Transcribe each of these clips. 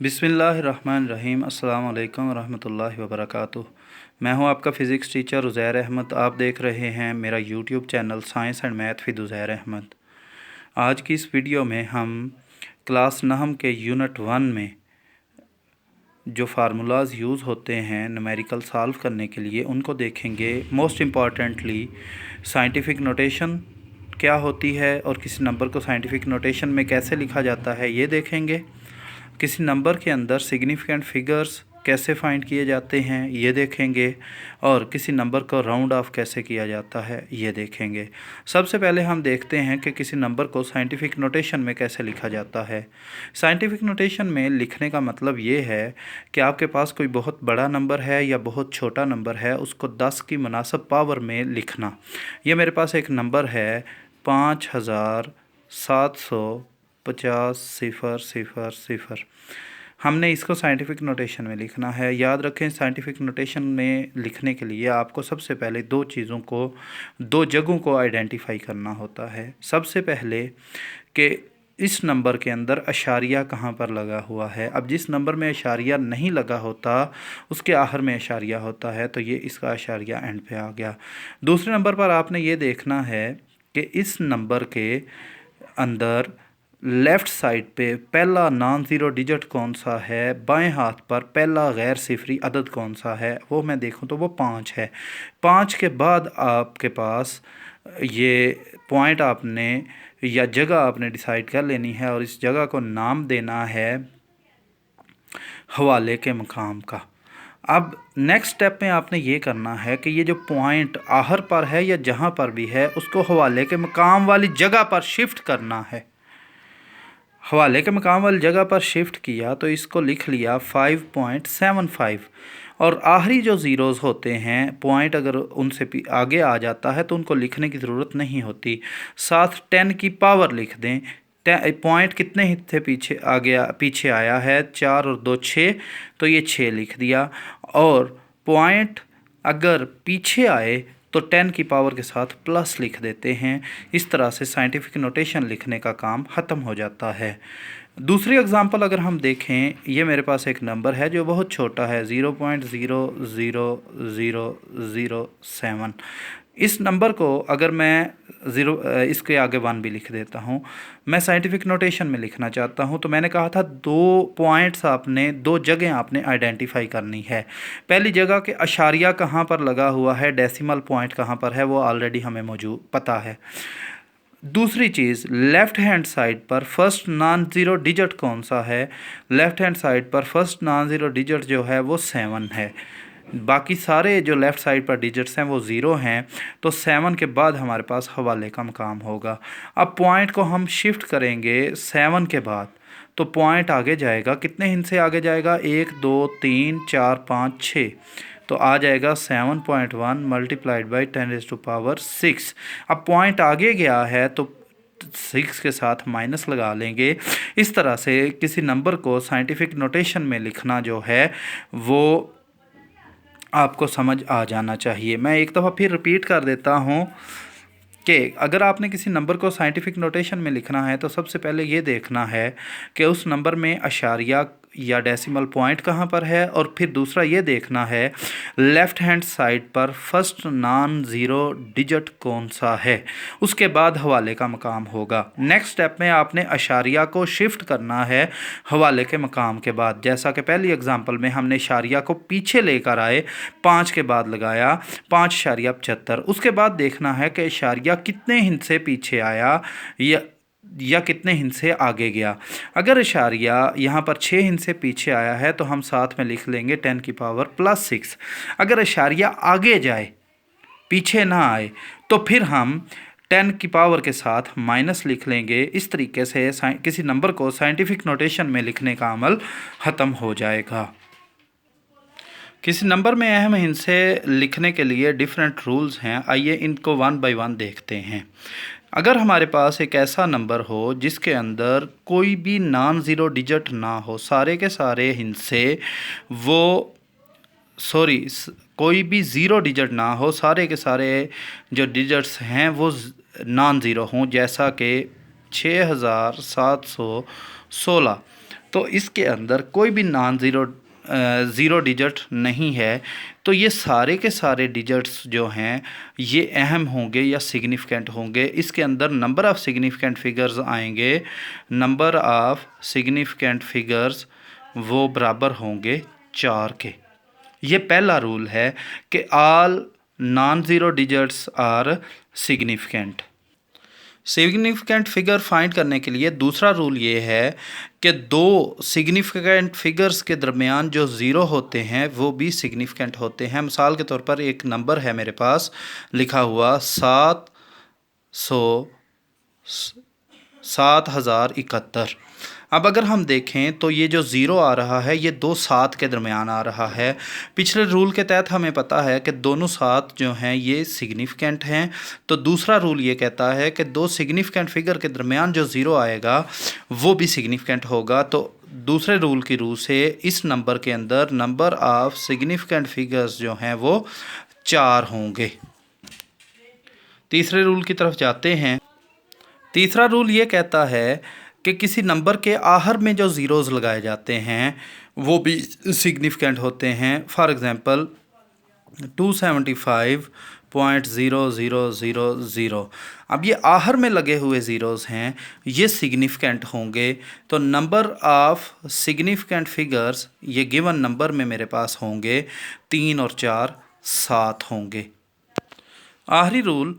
बिस्मिल्लाहिर्रहमानिर्रहीम। अस्सलाम वालेकुम रहमतुल्लाहि व बरकातुहू। मैं हूं आपका फ़िज़िक्स टीचर उज़ैर अहमद। आप देख रहे हैं मेरा YouTube channel science and math with Uzair Ahmad. आज की इस वीडियो में हम क्लास नहम के यूनिट 1 में जो फार्मूलाज यूज़ होते हैं न्यूमेरिकल सॉल्व करने के लिए उनको देखेंगे। मोस्ट इम्पॉर्टेंटली साइंटिफिक नोटेशन क्या होती है और किसी नंबर को साइंटिफिक नोटेशन में कैसे लिखा जाता है ये देखेंगे। किसी नंबर के अंदर सिग्निफिकेंट फिगर्स कैसे फाइंड किए जाते हैं ये देखेंगे और किसी नंबर को राउंड ऑफ कैसे किया जाता है ये देखेंगे। सबसे पहले हम देखते हैं कि किसी नंबर को साइंटिफिक नोटेशन में कैसे लिखा जाता है। साइंटिफिक नोटेशन में लिखने का मतलब ये है कि आपके पास कोई बहुत बड़ा नंबर है या बहुत छोटा नंबर है, उसको 10 की मुनासिब पावर में लिखना। ये मेरे पास एक नंबर है 5750,000। हमने इसको साइंटिफिक नोटेशन में लिखना है। याद रखें, साइंटिफिक नोटेशन में लिखने के लिए आपको सबसे पहले दो जगहों को आइडेंटिफाई करना होता है। सबसे पहले कि इस नंबर के अंदर अशारिया कहाँ पर लगा हुआ है। अब जिस नंबर में अशारिया नहीं लगा होता उसके आखिर में अशारिया होता है, तो ये इसका अशारिया एंड पे आ गया। दूसरे नंबर पर आपने ये देखना है कि इस नंबर के अंदर लेफ़्ट साइड पे पहला नॉन ज़ीरो डिजिट कौन सा है, बाएं हाथ पर पहला गैर सिफरी अदद कौन सा है। वो मैं देखूं तो वो 5 है। 5 के बाद आपके पास ये पॉइंट आपने या जगह आपने डिसाइड कर लेनी है और इस जगह को नाम देना है हवाले के मकाम का। अब नेक्स्ट स्टेप में आपने ये करना है कि ये जो पॉइंट आखिर पर है या जहाँ पर भी है उसको हवाले के मकाम वाली जगह पर शिफ्ट करना है। हवाले के मकाम वाली जगह पर शिफ्ट किया तो इसको लिख लिया 5.75 और आखिरी जो ज़ीरोज़ होते हैं पॉइंट अगर उनसे आगे आ जाता है तो उनको लिखने की ज़रूरत नहीं होती। साथ 10 की पावर लिख दें। पॉइंट कितने हिस्से पीछे आया है, 4 और 2 6, तो ये 6 लिख दिया। और पॉइंट अगर पीछे आए तो 10 की पावर के साथ प्लस लिख देते हैं। इस तरह से साइंटिफिक नोटेशन लिखने का काम ख़त्म हो जाता है। दूसरी एग्जांपल अगर हम देखें, ये मेरे पास एक नंबर है जो बहुत छोटा है 0.00007। इस नंबर को अगर मैं इसके आगे 1 भी लिख देता हूँ, मैं साइंटिफिक नोटेशन में लिखना चाहता हूँ, तो मैंने कहा था दो जगह आपने आइडेंटिफाई करनी है। पहली जगह के अशारिया कहाँ पर लगा हुआ है, डेसिमल पॉइंट कहाँ पर है, वो ऑलरेडी हमें मौजूद पता है। दूसरी चीज़, लेफ़्ट हैंड साइड पर फर्स्ट नॉन ज़ीरो डिजिट कौन सा है। लेफ़्ट हैंड साइड पर फर्स्ट नॉन ज़ीरो डिजिट जो है वो 7 है। बाकी सारे जो लेफ़्ट साइड पर डिजिट्स हैं वो 0 हैं, तो 7 के बाद हमारे पास हवाले का मकाम होगा। अब पॉइंट को हम शिफ्ट करेंगे 7 के बाद, तो पॉइंट आगे जाएगा। कितने हिस्से आगे जाएगा, 1 2 3 4 5 6, तो आ जाएगा 7.1 मल्टीप्लाइड बाई 10⁻6। अब पॉइंट आगे गया है तो 6 के साथ माइनस लगा लेंगे। इस तरह से किसी नंबर को साइंटिफिक नोटेशन में लिखना जो है वो आपको समझ आ जाना चाहिए। मैं एक दफ़ा फिर रिपीट कर देता हूँ कि अगर आपने किसी नंबर को साइंटिफिक नोटेशन में लिखना है तो सबसे पहले ये देखना है कि उस नंबर में अशारिया या डेसिमल पॉइंट कहाँ पर है, और फिर दूसरा ये देखना है लेफ़्ट हैंड साइड पर फर्स्ट नॉन ज़ीरो डिजिट कौन सा है। उसके बाद हवाले का मकाम होगा। नेक्स्ट स्टेप में आपने अशारिया को शिफ्ट करना है हवाले के मकाम के बाद। जैसा कि पहली एग्जांपल में हमने अशारिया को पीछे लेकर आए, 5 के बाद लगाया 5.75। उसके बाद देखना है कि अशारिया कितने हिस्से पीछे आया या कितने हिस्से आगे गया। अगर इशारिया यहाँ पर 6 हिस्से पीछे आया है तो हम साथ में लिख लेंगे 10 की पावर प्लस 6। अगर इशारिया आगे जाए, पीछे ना आए, तो फिर हम 10 की पावर के साथ माइनस लिख लेंगे। इस तरीके से किसी नंबर को साइंटिफिक नोटेशन में लिखने का अमल ख़त्म हो जाएगा। किसी नंबर में अहम हिस्से लिखने के लिए डिफरेंट रूल्स हैं। आइए इनको 1 बाय 1 देखते हैं। अगर हमारे पास एक ऐसा नंबर हो जिसके अंदर कोई भी नॉन ज़ीरो डिजिट ना हो, सारे के सारे हिस्से कोई भी ज़ीरो डिजिट ना हो, सारे के सारे जो डिजिट्स हैं वो नॉन ज़ीरो हों, जैसा कि 6716, तो इसके अंदर कोई भी नॉन ज़ीरो डिजिट नहीं है। तो ये सारे के सारे डिजिट्स जो हैं ये अहम होंगे या सिग्निफिकेंट होंगे। इसके अंदर नंबर ऑफ़ सिग्निफिकेंट फिगर्स आएंगे, नंबर ऑफ़ सिग्निफिकेंट फिगर्स वो बराबर होंगे 4 के। ये पहला रूल है कि all non zero digits are significant. Significant figure find करने के लिए दूसरा रूल ये है कि दो सिग्निफिकेंट फिगर्स के दरमियान जो ज़ीरो होते हैं वो भी सिग्निफिकेंट होते हैं। मिसाल के तौर पर एक नंबर है मेरे पास लिखा हुआ 7,071। अब अगर हम देखें तो ये जो ज़ीरो आ रहा है ये दो सात के दरमियान आ रहा है। पिछले रूल के तहत हमें पता है कि दोनों सात जो हैं ये सिग्निफिकेंट हैं। तो दूसरा रूल ये कहता है कि दो सिग्निफिकेंट फिगर के दरमियान जो ज़ीरो आएगा वो भी सिग्निफिकेंट होगा। तो दूसरे रूल की रूह से इस नंबर के अंदर नंबर ऑफ़ सिग्निफिकेंट फिगर्स जो हैं वो 4 होंगे। तीसरे रूल की तरफ जाते हैं। तीसरा रूल ये कहता है कि किसी नंबर के आखिर में जो ज़ीरोज़ लगाए जाते हैं वो भी सिग्निफिकेंट होते हैं। For example 275.0000। अब ये आखिर में लगे हुए ज़ीरोज़ हैं ये सिग्निफिकेंट होंगे। तो नंबर ऑफ़ सिग्निफिकेंट फिगर्स ये गिवन नंबर में मेरे पास होंगे 3 और 4 7 होंगे। आखिरी रूल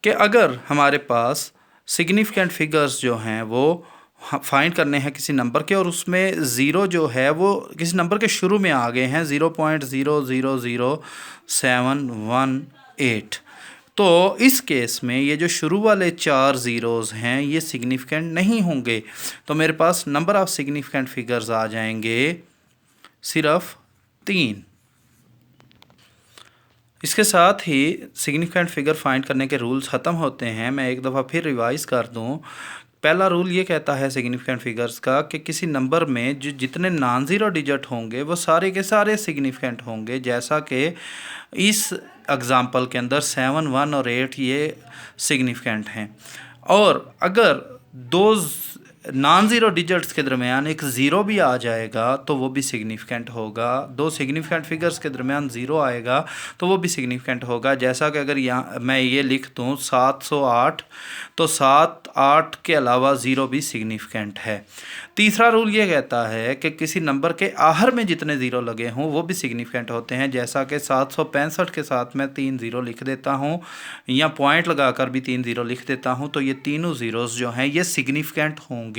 कि अगर हमारे पास सिग्निफिकेंट फिगर्स जो हैं वो फाइंड करने हैं किसी नंबर के और उसमें ज़ीरो जो है वो किसी नंबर के शुरू में आ गए हैं 0.000718, तो इस केस में ये जो शुरू वाले 4 ज़ीरोज़ हैं ये सिग्निफिकेंट नहीं होंगे। तो मेरे पास नंबर ऑफ़ सिग्निफिकेंट फिगर्स आ जाएंगे सिर्फ 3। इसके साथ ही सिग्निफिकेंट फिगर फाइंड करने के रूल्स ख़त्म होते हैं। मैं एक दफ़ा फिर रिवाइज़ कर दूं। पहला रूल ये कहता है सिग्निफिकेंट फिगर्स का कि किसी नंबर में जो जितने नॉन ज़ीरो डिजिट होंगे वो सारे के सारे सिग्निफिकेंट होंगे। जैसा कि इस एग्ज़ाम्पल के अंदर 7, 1 और 8 ये सिग्निफिकेंट हैं। और अगर दो नॉन ज़ीरो डिजिट्स के दरमियान एक ज़ीरो भी आ जाएगा तो वो भी सिग्निफिकेंट होगा। दो सिग्निफिकेंट फिगर्स के दरमियान ज़ीरो आएगा तो वो भी सिग्निफिकेंट होगा। जैसा कि अगर यहाँ मैं ये लिख दूँ 708, तो 7 8 के अलावा ज़ीरो भी सिग्निफिकेंट है। तीसरा रूल ये कहता है कि किसी नंबर के आखिर में जितने ज़ीरो लगे हों वो भी सिग्निफिकेंट होते हैं। जैसा कि 765 के साथ मैं 3 ज़ीरो लिख देता हूँ या पॉइंट लगाकर भी 3 ज़ीरो लिख देता हूँ तो ये तीनों ज़ीरोज़ जो हैं ये सिग्निफिकेंट होंगे।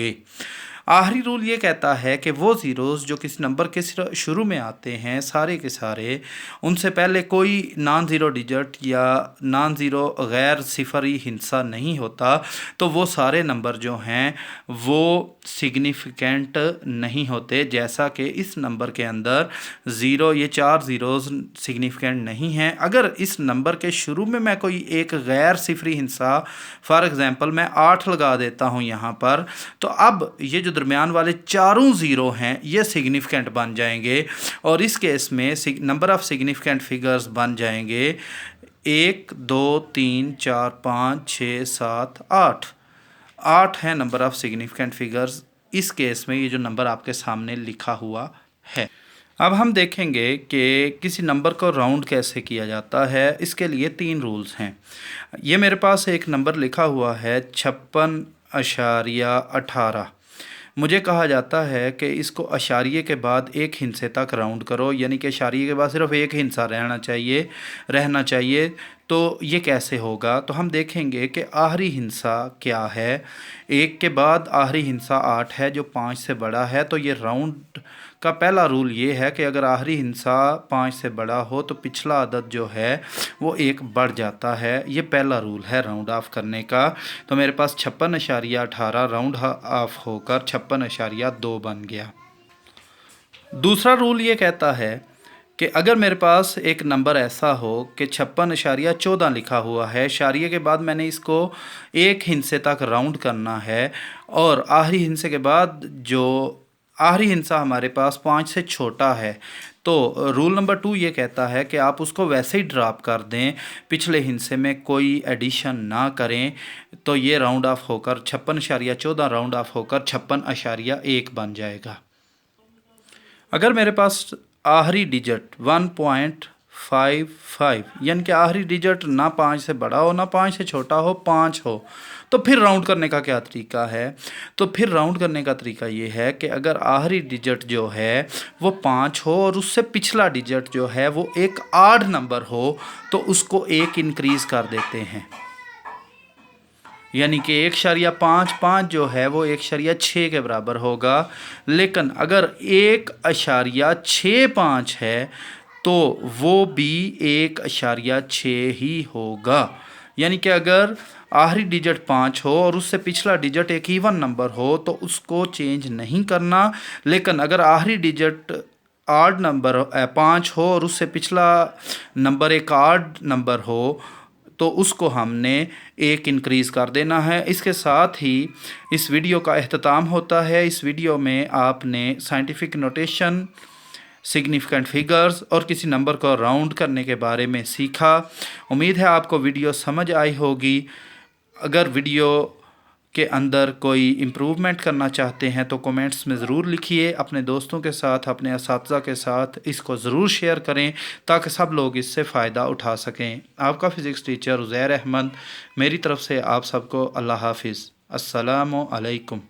आखिरी रूल ये कहता है कि वो ज़ीरोज़ जो किसी नंबर के शुरू में आते हैं सारे के सारे उनसे पहले कोई नॉन ज़ीरो डिजिट या नॉन ज़ीरो गैर सिफरी हिस्सा नहीं होता, तो वो सारे नंबर जो हैं वो सिग्निफिकेंट नहीं होते। जैसा कि इस नंबर के अंदर ज़ीरो ये 4 ज़ीरोज़ सिग्निफिकेंट नहीं हैं। अगर इस नंबर के शुरू में मैं कोई एक गैर सिफरी हिस्सा फॉर एग्ज़ाम्पल मैं 8 लगा देता हूँ यहाँ पर, तो अब ये जो दरमियान वाले चारों ज़ीरो हैं ये सिग्निफिकेंट बन जाएंगे। और इस केस में नंबर ऑफ़ सिग्निफिकेंट फिगर्स बन जाएंगे 1 2 3 4 5 6 7 8। 8 है नंबर ऑफ़ सिग्निफिकेंट फिगर्स इस केस में ये जो नंबर आपके सामने लिखा हुआ है। अब हम देखेंगे कि किसी नंबर को राउंड कैसे किया जाता है। इसके लिए 3 रूल्स हैं। ये मेरे पास एक नंबर लिखा हुआ है 56.18। मुझे कहा जाता है कि इसको अशारिये के बाद एक हिस्से तक राउंड करो, यानी कि अशारिये के बाद सिर्फ एक हिस्सा रहना चाहिए। तो ये कैसे होगा, तो हम देखेंगे कि आखिरी हिस्सा क्या है। 1 के बाद आखिरी हिस्सा 8 है जो 5 से बड़ा है। तो ये राउंड का पहला रूल ये है कि अगर आखिरी हिस्सा 5 से बड़ा हो तो पिछला अदद जो है वो 1 बढ़ जाता है। ये पहला रूल है राउंड ऑफ करने का। तो मेरे पास 56.18 राउंड ऑफ होकर 56.2 बन गया। दूसरा रूल ये कहता है कि अगर मेरे पास एक नंबर ऐसा हो कि 56.14 लिखा हुआ है, इशारिये के बाद मैंने इसको एक हिस्से तक राउंड करना है और आखिरी हिस्से के बाद जो आखिरी हिस्सा हमारे पास 5 से छोटा है, तो रूल नंबर 2 ये कहता है कि आप उसको वैसे ही ड्रॉप कर दें, पिछले हिस्से में कोई एडिशन ना करें। तो ये राउंड ऑफ होकर 56.14 राउंड ऑफ होकर 56.1 बन जाएगा। अगर मेरे पास आखिरी डिजिट 1.55 यानी कि आखिरी डिजिट ना 5 से बड़ा हो ना 5 से छोटा हो, 5 हो, तो फिर राउंड करने का क्या तरीका है? तो फिर राउंड करने का तरीका ये है कि अगर आखिरी डिजिट जो है वो 5 हो और उससे पिछला डिजिट जो है वो एक आड नंबर हो, तो उसको एक इंक्रीज़ कर देते हैं। यानी कि 1.55 जो है वो 1.6 के बराबर होगा। लेकिन अगर 1.65 है तो वो भी 1.6 ही होगा। यानी कि अगर आखिरी डिजिट 5 हो और उससे पिछला डिजिट एक इवन नंबर हो तो उसको चेंज नहीं करना। लेकिन अगर आखिरी डिजिट आड नंबर 5 हो और उससे पिछला नंबर एक आड नंबर हो तो उसको हमने एक इंक्रीज़ कर देना है। इसके साथ ही इस वीडियो का अख्ताम होता है। इस वीडियो में आपने साइंटिफिक नोटेशन, सिग्निफिकेंट फिगर्स और किसी नंबर को राउंड करने के बारे में सीखा। उम्मीद है आपको वीडियो समझ आई होगी। अगर वीडियो के अंदर कोई इम्प्रूवमेंट करना चाहते हैं तो कमेंट्स में ज़रूर लिखिए। अपने दोस्तों के साथ, अपने असातिज़ा के साथ इसको ज़रूर शेयर करें ताकि सब लोग इससे फ़ायदा उठा सकें। आपका फ़िज़िक्स टीचर उज़ैर अहमद, मेरी तरफ़ से आप सबको अल्लाह हाफ़िज़। अस्सलामु अलैकुम।